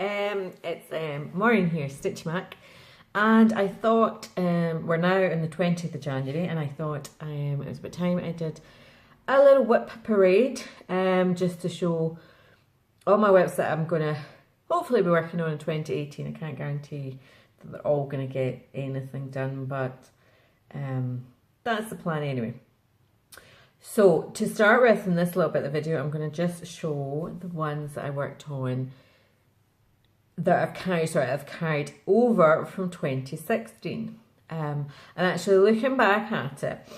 It's Maureen here, Stitch Mac, and I thought we're now on the 20th of January, and I thought it was about time I did a little WIP parade, just to show all my WIPs that I'm going to hopefully be working on in 2018. I can't guarantee that they're all going to get anything done, but that's the plan anyway. So to start with, in this little bit of the video, I'm going to just show the ones that I worked on that I've carried over from 2016. And actually looking back at it,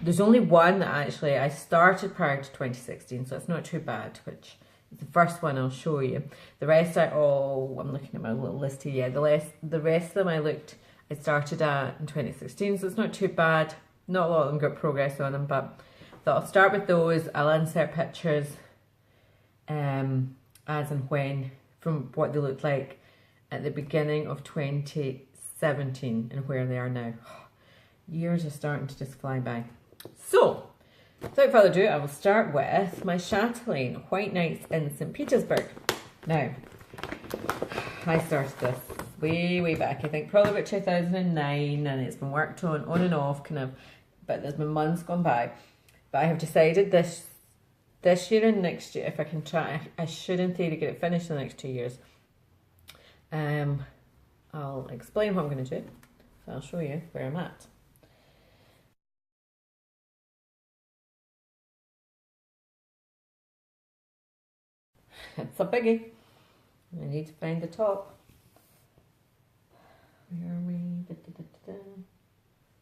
there's only one that actually I started prior to 2016, so it's not too bad, which is the first one I'll show you. The rest I'm looking at my little list here, yeah, the rest of them I started at in 2016, so it's not too bad. Not a lot of them got progress on them, but I'll start with those. I'll insert pictures as and when from what they looked like at the beginning of 2017 and where they are now. Years are starting to just fly by. So, without further ado, I will start with my chatelaine White Nights in St. Petersburg. Now, I started this way back, I think probably about 2009, and it's been worked on and off kind of, but there's been months gone by. But I have decided this year and next year, if I can try, I should in theory get it finished in the next 2 years. I'll explain what I'm going to do, so I'll show you where I'm at. It's a biggie. I need to find the top. Where are we?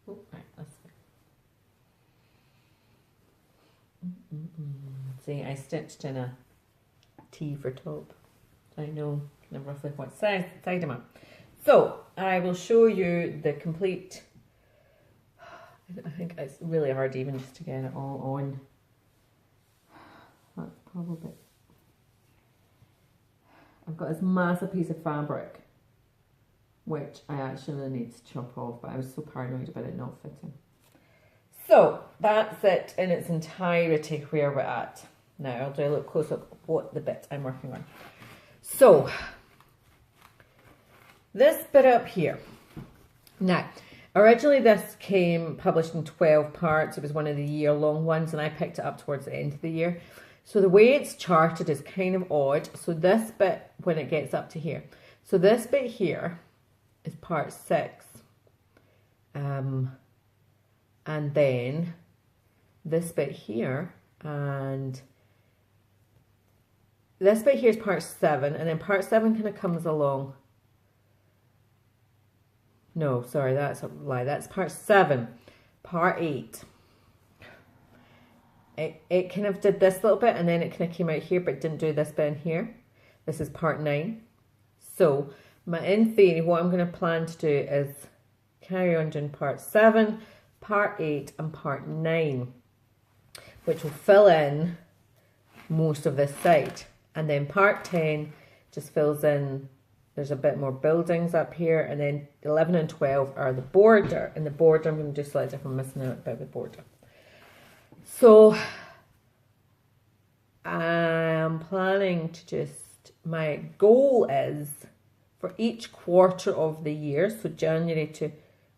Oh, right, that's fine. See, I stitched in a T for top. So I know kind of roughly what side I'm at. So I will show you the complete. I think it's really hard even just to get it all on. That's probably. I've got this massive piece of fabric, which I actually need to chop off, but I was so paranoid about it not fitting. So that's it in its entirety where we're at. Now I'll do a look close up what the bit I'm working on. So this bit up here. Now, originally this came published in 12 parts. It was one of the year-long ones, and I picked it up towards the end of the year. So the way it's charted is kind of odd. So this bit, when it gets up to here. So this bit here is part 6. And then this bit here, and this bit here is part 7, and then part 7 kind of comes along. No, sorry, that's a lie. That's part 7. Part 8. It kind of did this little bit, and then it kind of came out here, but didn't do this bit in here. This is part 9. So, in theory, what I'm going to plan to do is carry on doing part 7, part 8, and part 9, which will fill in most of this side. And then part 10 just fills in, there's a bit more buildings up here, and then 11 and 12 are the border. And the border, I'm going to do slightly different, missing out a bit of the border. So I'm planning to just, my goal is for each quarter of the year, so January to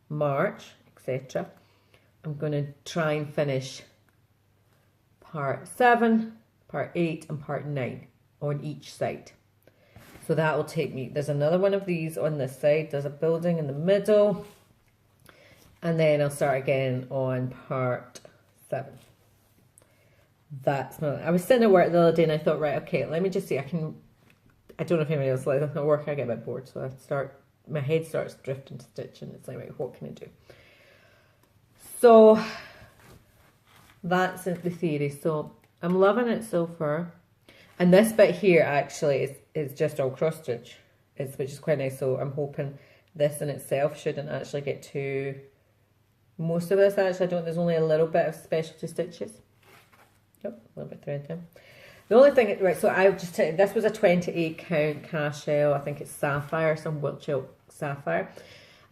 March, etc., I'm going to try and finish part 7, part 8 and part 9 on each side. So that will take me, there's another one of these on this side, there's a building in the middle, and then I'll start again on part 7. That's my, I was sitting at work the other day and I thought, right, okay, let me just see, I don't know if anybody else likes it at work, I get a bit bored, so my head starts drifting to stitching. It's like, right, what can I do? So that's the theory. So I'm loving it so far. And this bit here actually is just all cross stitch, which is quite nice. So I'm hoping this in itself shouldn't actually get too, most of this actually, there's only a little bit of specialty stitches. Yep, a little bit thread there. The only thing, right, so I just tell you, this was a 28 count cast shell. I think it's sapphire, some Wiltshire sapphire.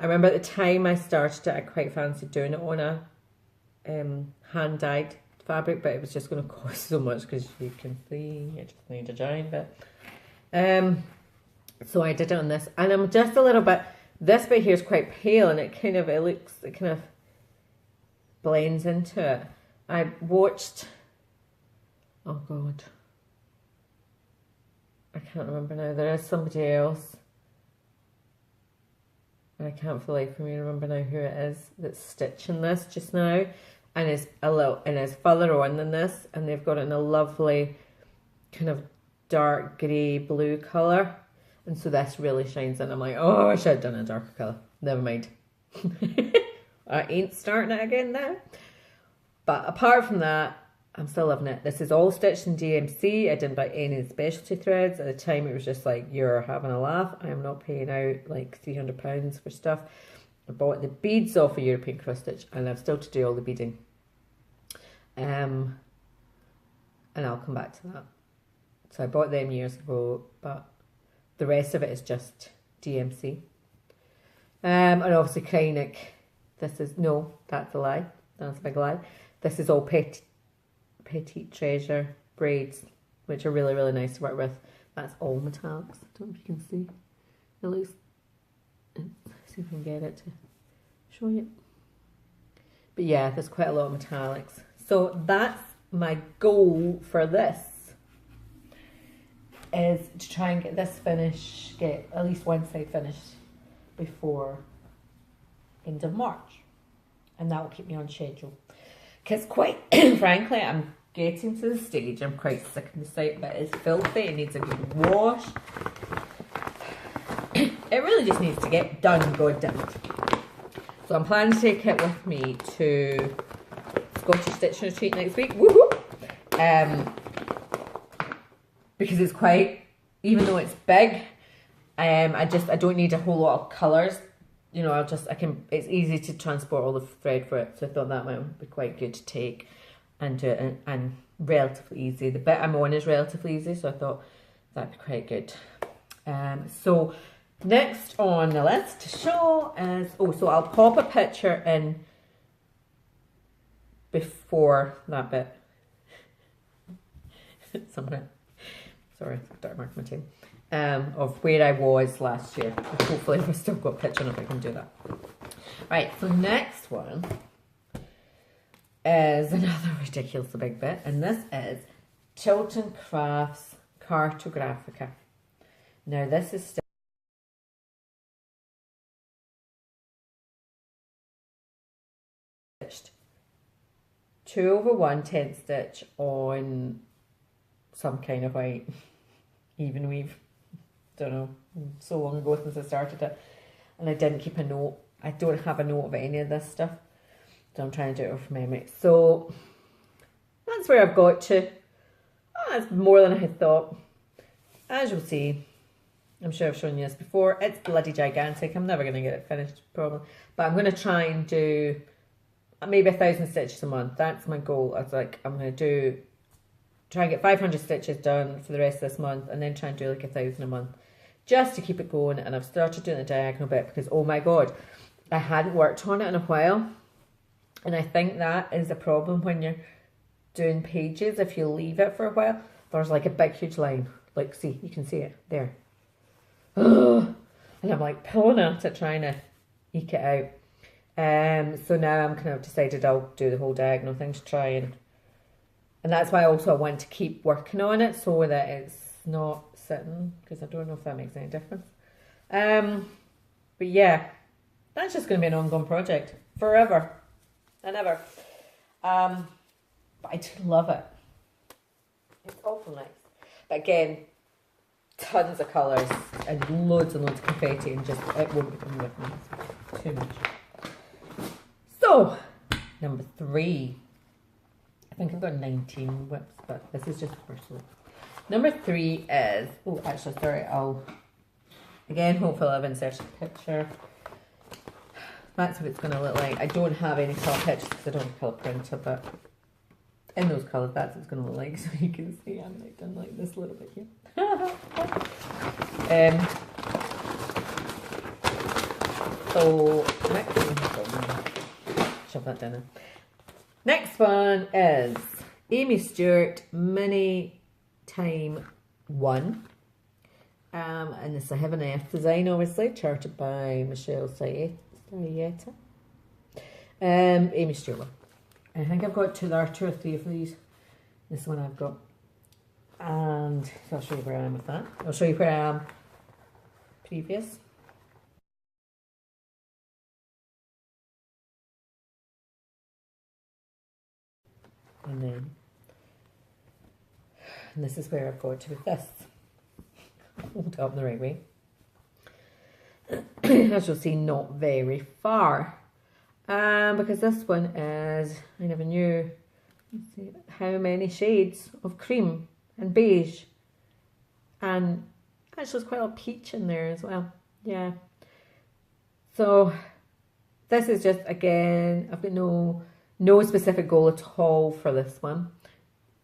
I remember at the time I started it, I quite fancied doing it on a hand dyed fabric, but it was just going to cost so much because you can see, I just need a giant bit. So I did it on this, and I'm just a little bit, this bit here is quite pale, and it kind of blends into it. I watched, oh God, I can't remember now, there is somebody else, and I can't for the life of me remember now who it is that's stitching this just now, and it's further on than this, and they've got it in a lovely kind of dark grey blue colour, and so this really shines in. I'm like, oh, I should have done a darker colour. Never mind. I ain't starting it again now. But apart from that, I'm still loving it. This is all stitched in DMC. I didn't buy any specialty threads. At the time, it was just like, you're having a laugh. I am not paying out like £300 for stuff. I bought the beads off a European cross stitch, and I've still to do all the beading. And I'll come back to that. So I bought them years ago, but the rest of it is just DMC. And obviously Kreinik, this is, no, that's a lie. That's a big lie. This is all Petite Treasure braids, which are really, really nice to work with. That's all metallics. I don't know if you can see. It looks, let's see if I can get it to show you. But yeah, there's quite a lot of metallics. So that's my goal for this, is to try and get this finished, get at least one side finished before end of March, and that will keep me on schedule, because quite frankly I'm getting to the stage, I'm quite sick of the site, but it's filthy, it needs a good wash. It really just needs to get done, goddamn it. So I'm planning to take it with me to Scottish Stitching Retreat next week, woohoo! Because it's quite, even though it's big, I don't need a whole lot of colours. You know, it's easy to transport all the thread for it. So I thought that might be quite good to take and do it, and relatively easy. The bit I'm on is relatively easy, so I thought that'd be quite good. So next on the list to show is, so I'll pop a picture in before that bit. Somewhere. Sorry, dark mark my team. Of where I was last year. Hopefully I've still got a picture if I can do that. Right, so next one is another ridiculously big bit, and this is Chilton Crafts Cartographica. Now this is stitched 2/1 10th stitch on some kind of white even weave. Don't know, so long ago since I started it, and I didn't keep a note. I don't have a note of any of this stuff, so I'm trying to do it off memory. So that's where I've got to. Oh, that's more than I had thought. As you'll see, I'm sure I've shown you this before, it's bloody gigantic. I'm never going to get it finished probably, but I'm going to try and do maybe 1,000 stitches a month. That's my goal. I was like, I'm going to try and get 500 stitches done for the rest of this month, and then try and do like 1,000 a month, just to keep it going. And I've started doing the diagonal bit because, oh my god, I hadn't worked on it in a while, and I think that is a problem when you're doing pages. If you leave it for a while, there's like a big huge line, like, see, you can see it there. And I'm like pulling at it, trying to eke it out. So now I'm kind of decided I'll do the whole diagonal thing to try and that's why also I want to keep working on it so that it's not sitting, because I don't know if that makes any difference. But yeah, that's just going to be an ongoing project forever and ever. But I do love it. It's awful nice. But again, tons of colours and loads of confetti, and just it won't become with me too much. So number 3. I think I've got 19 whips, but this is just the first one. Number 3 is, oh actually sorry, I'll again hopefully I've inserted a picture. That's what it's going to look like. I don't have any colour pictures because I don't have a colour printer, but in those colours that's what it's going to look like. So you can see I'm like done like this little bit here. So next one, shove that down there. Next one is Amy Stewart Mini Time 1. And it's a Heaven and Earth design, obviously, charted by Michelle Sayeta. Amy Stewart. I think I've got two or three of these. This one I've got. And so I'll show you where I am with that. I'll show you where I am previous. And this is where I've got to with this. Hold it up the right way. As you'll see, not very far. Because this one is, I never knew, let's see, how many shades of cream and beige. And actually there's quite a lot of peach in there as well. Yeah. So this is just, again, I've got no specific goal at all for this one.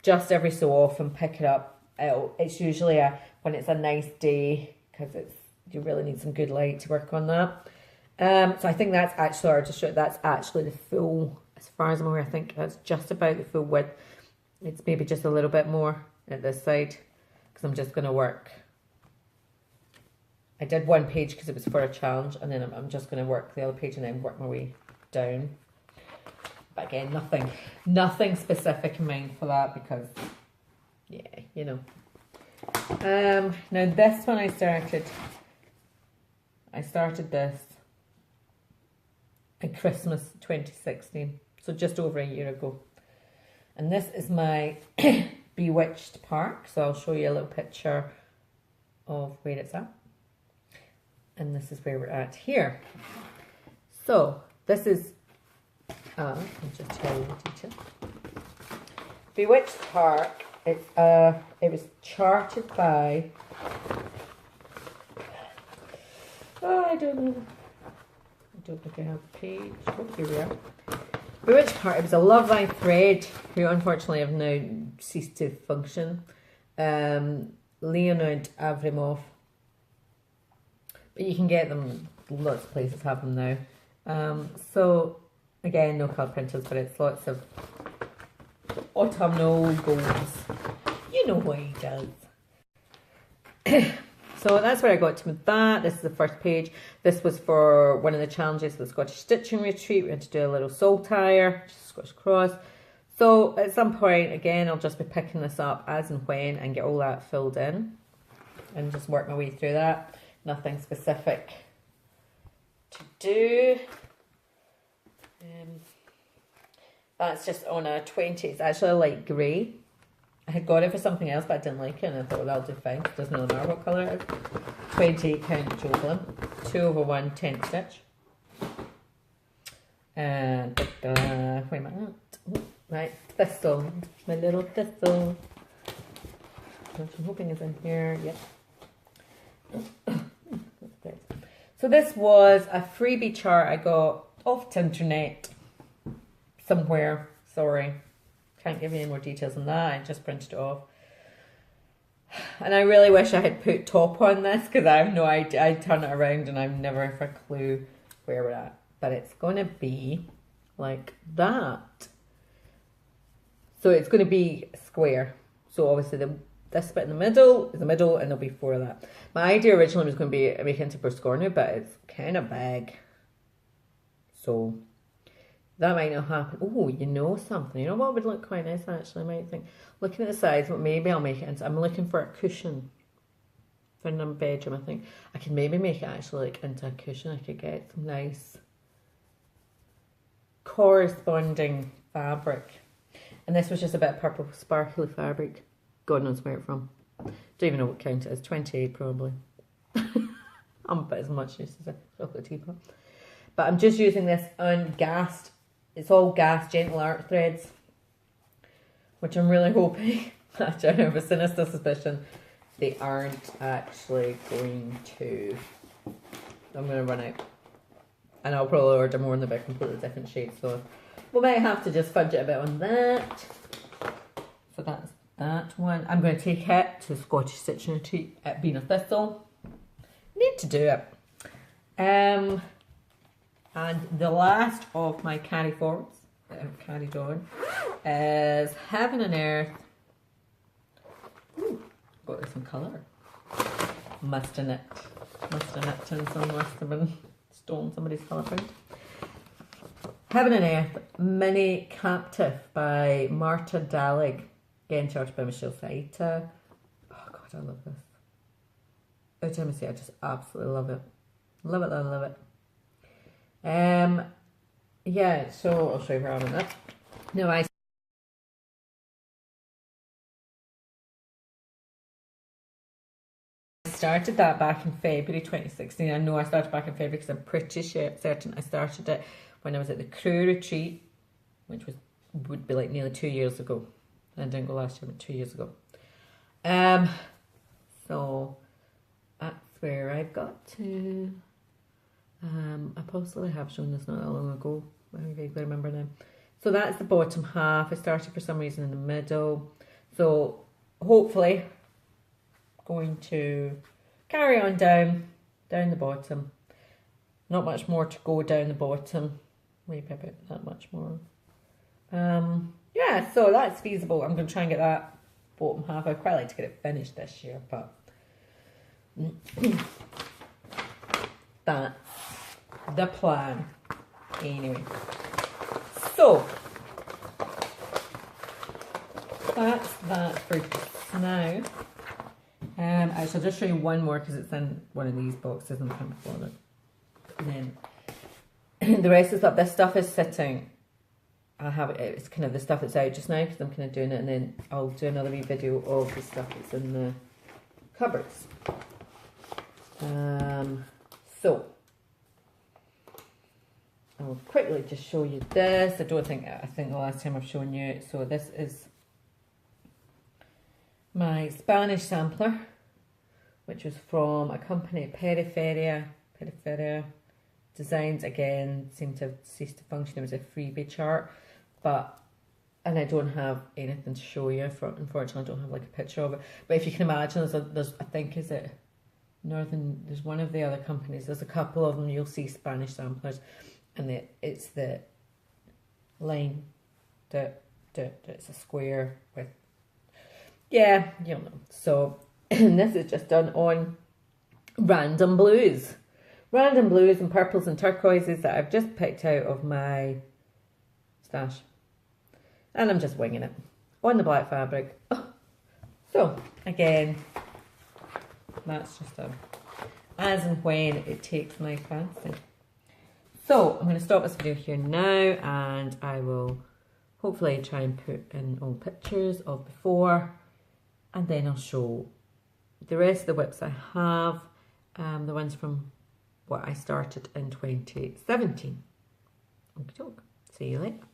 Just every so often pick it up. It's usually when it's a nice day, because you really need some good light to work on that. So I think that's actually, that's actually the full, as far as I'm aware, I think that's just about the full width. It's maybe just a little bit more at this side, because I'm just going to work. I did one page because it was for a challenge, and then I'm just going to work the other page and then work my way down. But again, nothing specific in mind for that, because, yeah, you know. Now this one I started this in Christmas 2016, so just over a year ago. And this is my Bewitched Park, so I'll show you a little picture of where it's at. And this is where we're at here. So this is, I'll just tell you the detail. Bewitched Park, it was charted by, I don't know. I don't think I have a page. Oh, here we are. Bewitched Park, it was a Love Thy Thread, who unfortunately have now ceased to function. Leonid Avrimov. But you can get them, lots of places have them now. So, again, no colour printers, but it's lots of autumnal golds. You know what he does. So that's where I got to with that. This is the first page. This was for one of the challenges of the Scottish Stitching Retreat. We had to do a little saltire, just Scottish cross. So at some point, again, I'll just be picking this up as and when and get all that filled in and just work my way through that. Nothing specific to do. That's just on a 20. It's actually a light grey. I had got it for something else, but I didn't like it, and I thought, well, that'll do fine. It doesn't really matter what colour it is. 28 count Jovelin, 2/1 tent stitch. And wait a minute. Right, thistle, my little thistle, which I'm hoping is in here. Yep. So this was a freebie chart I got off the internet somewhere. Sorry. Can't give you any more details on that. I just printed it off. And I really wish I had put top on this, because I have no idea. I turn it around and I've never have a clue where we're at. But it's going to be like that. So it's going to be square. So obviously this bit in the middle is the middle, and there'll be 4 of that. My idea originally was going to be making into Bruscornu, but it's kind of big. So that might not happen. Oh, you know something. You know what would look quite nice, actually? I might think, looking at the sides, but maybe I'll make it into, I'm looking for a cushion for in my bedroom, I think. I could maybe make it actually like into a cushion. I could get some nice corresponding fabric. And this was just a bit of purple sparkly fabric. God knows where it's from. Don't even know what count it is. 28 probably. I'm about as much use as a chocolate teapot. But I'm just using this ungassed. It's all gas gentle art threads, which I'm really hoping, I have a sinister suspicion, they aren't actually going to. I'm going to run out. And I'll probably order more in the big completely different shades. So we might have to just fudge it a bit on that. So that's that one. I'm going to take it to the Scottish Stitching Retreat at Being a Thistle. Need to do it. And the last of my carry forwards that I've carried on is Heaven and Earth. Ooh, got this in colour. must have nicked and someone must have been stolen somebody's colour print. Heaven and Earth Mini Captive by Marta Dalig. Again, charged by Michelle Saita. Oh god, I love this. Every time I see it, I just absolutely love it. Love it, love it, love it. Yeah, so I'll show you where I'm in that. No, I started that back in February 2016. I know I started back in February because I'm pretty certain I started it when I was at the crew retreat, which would be like nearly 2 years ago. I didn't go last year, but 2 years ago. So that's where I've got to. I possibly have shown this not that long ago. I vaguely remember now. So that's the bottom half. I started for some reason in the middle. So hopefully going to carry on down the bottom. Not much more to go down the bottom. Maybe about that much more. Yeah, so that's feasible. I'm going to try and get that bottom half. I'd quite like to get it finished this year, but that's the plan. Anyway, so that's that for now. I shall just show you one more because it's in one of these boxes and I can't afford it. And then the rest of stuff, this stuff is sitting. I have it, it's kind of the stuff that's out just now because I'm kind of doing it, and then I'll do another wee video of the stuff that's in the cupboards. So I'll quickly just show you this. I think the last time I've shown you it. So this is my Spanish sampler, which was from a company, Periferia Designs. Again, seemed to have ceased to function. It was a freebie chart, and I don't have anything to show you. Unfortunately, I don't have like a picture of it. But if you can imagine, there's I think, is it Northern? There's one of the other companies. There's a couple of them. You'll see Spanish samplers, and it's the line that it's a square with. Yeah, you'll know. So this is just done on random blues and purples and turquoises that I've just picked out of my stash, and I'm just winging it on the black fabric. So again, that's just as and when it takes my fancy. So I'm going to stop this video here now, and I will hopefully try and put in all pictures of before, and then I'll show the rest of the WIPs I have, the ones from what I started in 2017. Okie doke. See you later.